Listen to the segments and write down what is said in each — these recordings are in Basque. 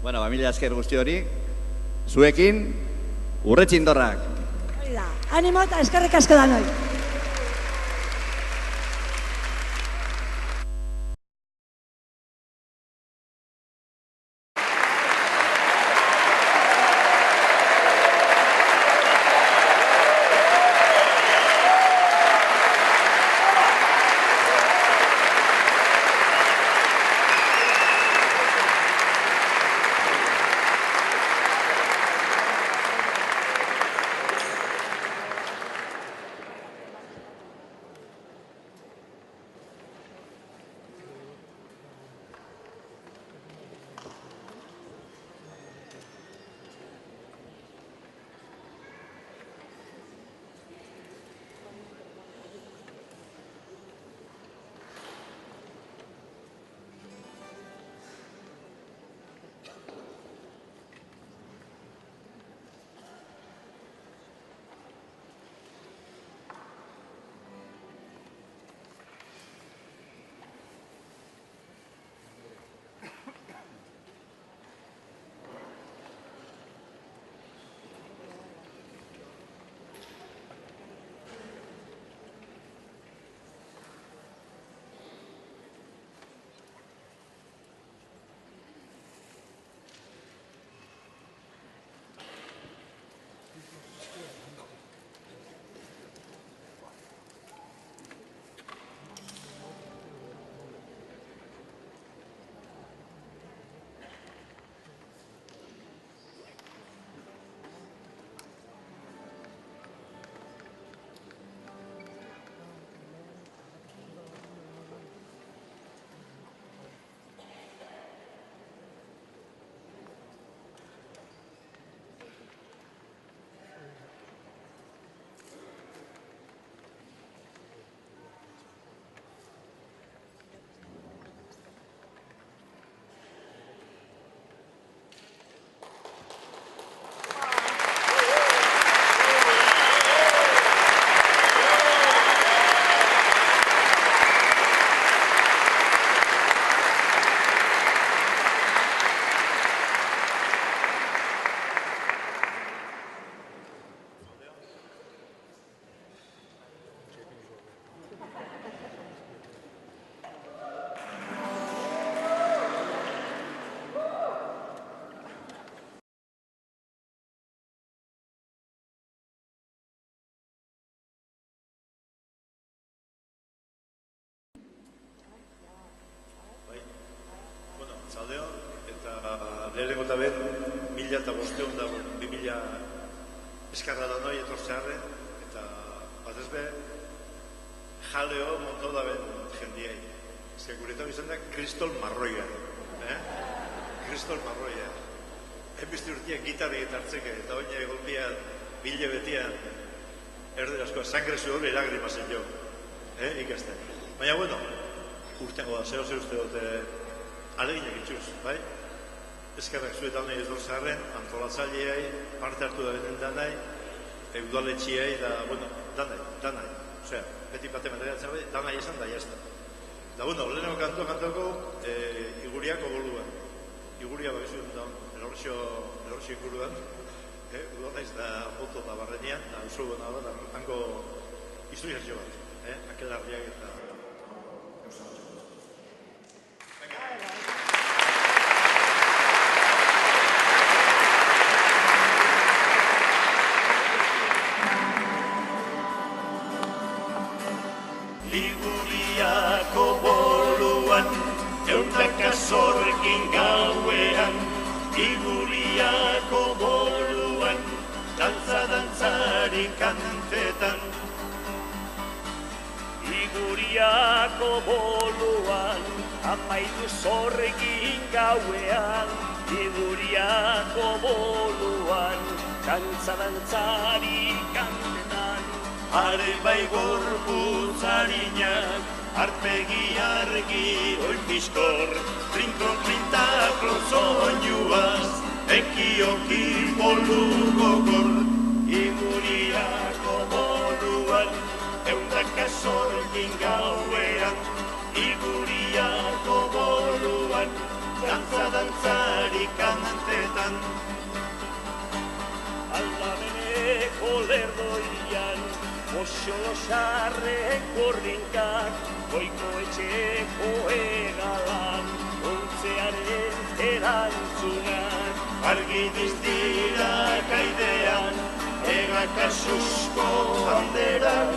Bueno, familia esker guzti hori, zuekin, Urretxindorrak. Hori da, animo eta eskerrik asko da noi. Zaldeo, eta lehenengo eta ben, 1500 da 2000 eskarra da noi etortzearen, eta bat ezbe, jaleo monto da ben jendiei. Ez guretan izan da, Kristol Marroia. Kristol Marroia. Enbizte urtean gitarri eta hartzeke, eta oina egolpian, bile betian, erderazkoa, sangre sudor y lágrimas en jo. Ikasten. Baina, bueno, urteango da, zeo zer uste dute, aleginak itxuz, bai? Eskerrak zuetan nahi ez dortzaren, antolatzaileai, parte hartu da benen danai, udaletxiai, da, bueno, danai. Osea, beti bate materiatzen bai, danai esan da, jazta. Da, bueno, lehenengo kantoko, iguriako boluan. Iguria bakizu da, erorsio inguruan, udalaiz da boto da barrenean, da, usu gona da, hango historiazio bat, akelarriak eta... Liguriako boluan, eundaka zorkin gauean. Liguriako boluan, dantzari kantetan. Liguriako boluan, amaitu zorkin gauean. Liguriako boluan, dantzari kantetan. Are bai gorputzarinak, arpegi argi oinpiskor, trinko-trintaklo soinuaz, ekioki bolu gogor. Iguriako boluan, eundaka zorkin gauean. Iguriako boluan, dantzari kantetan. Aldabeneko lerdoian, oso sarren korrinkak, goiko etxeko egalan, ontzearen erantzunak. Argi diztira kaidean, egakasusko banderak,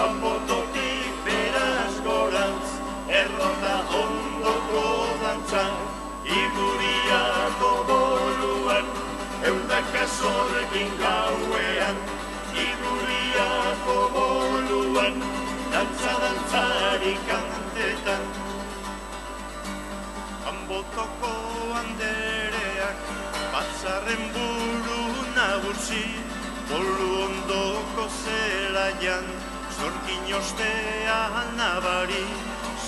anbototik beraz gorantz, errota ondoko dantzak, iguriako boluan, eundaka zorrekin gauean, iguriako boluan, dantzari kantetan. Anbotoko bandereak, batzarren buru nagusi, bolu ondoko zelaian, zorkin ostean nabari,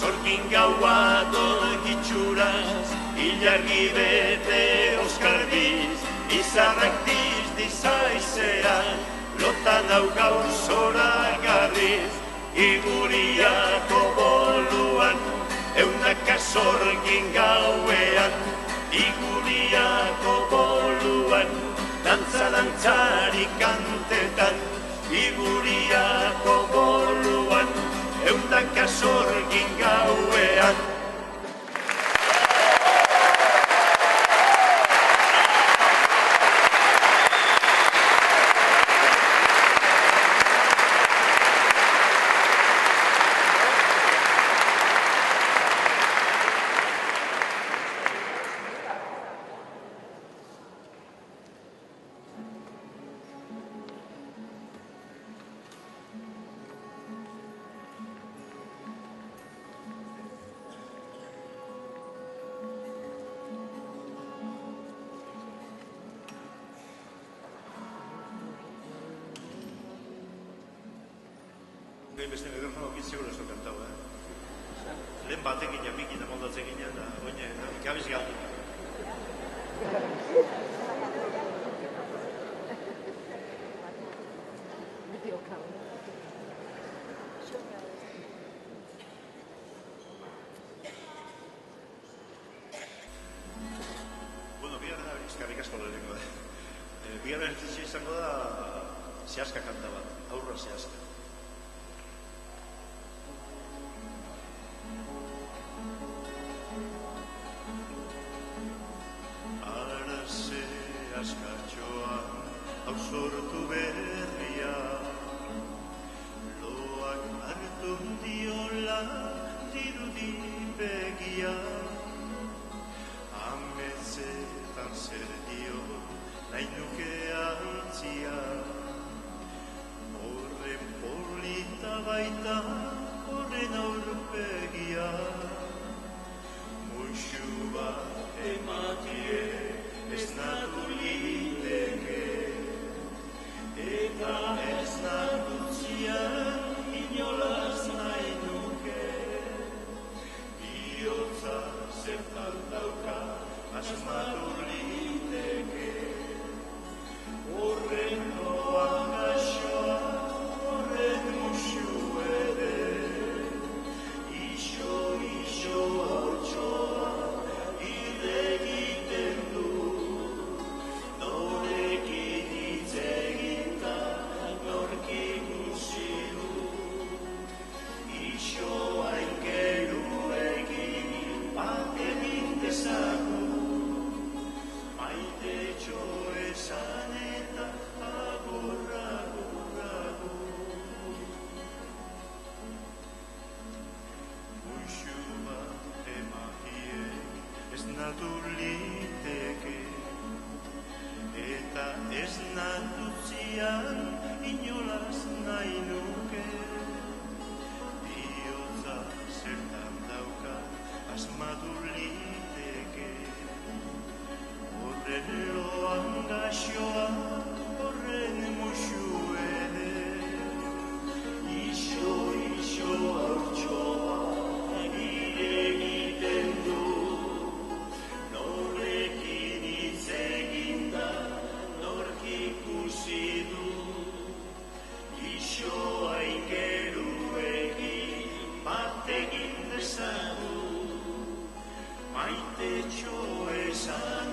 zorkin gaua dolgitxuraz, ilargi bete oskarbiz, izarrak dizaizean, lotan hau gaur zoragarriz, iguriako boluan, eundaka zorkin gauean, iguriako boluan, dantzari kantetan, iguriako boluan, eundaka zorkin gauean. Beste mikrofano bit seguro ez du kantau, Lehen batekin japikin amondatzen ginen, da, oine, gabiz galdu. Bueno, bigarren eskarrik asko lehenengo da. Bigarren ertzitxe izango da zehazka kanta bat, aurra zehazka. Sortu berria, loak hartu diola dirudi begia, ametzetan zer dio nahi nuke aitzia, horren polita baita horren aurpegia, muixu bat ematie ez natu liteke, eta ez natutzian inolaz nahi nuke, bihotza zertan dauka asmatu liteke, horren loan gaxoa, horren muxu ere, iso hautsoa irregiten du, norekin itzegin isoa ingeruekin bat egin dezagu, maite txo esan eta agurragu. Muixu bat emakiek ez natu liteke, eta ez natutzian inolaz nahi nuke, bihotza zertan dauka asmatu liteke, horren loan gaxoa, horren muxu ere, iso hautsoa egiten du, norekin hitz eginda nork ikusi du, isoa ingeruekin bat egin dezagu, maite txo esan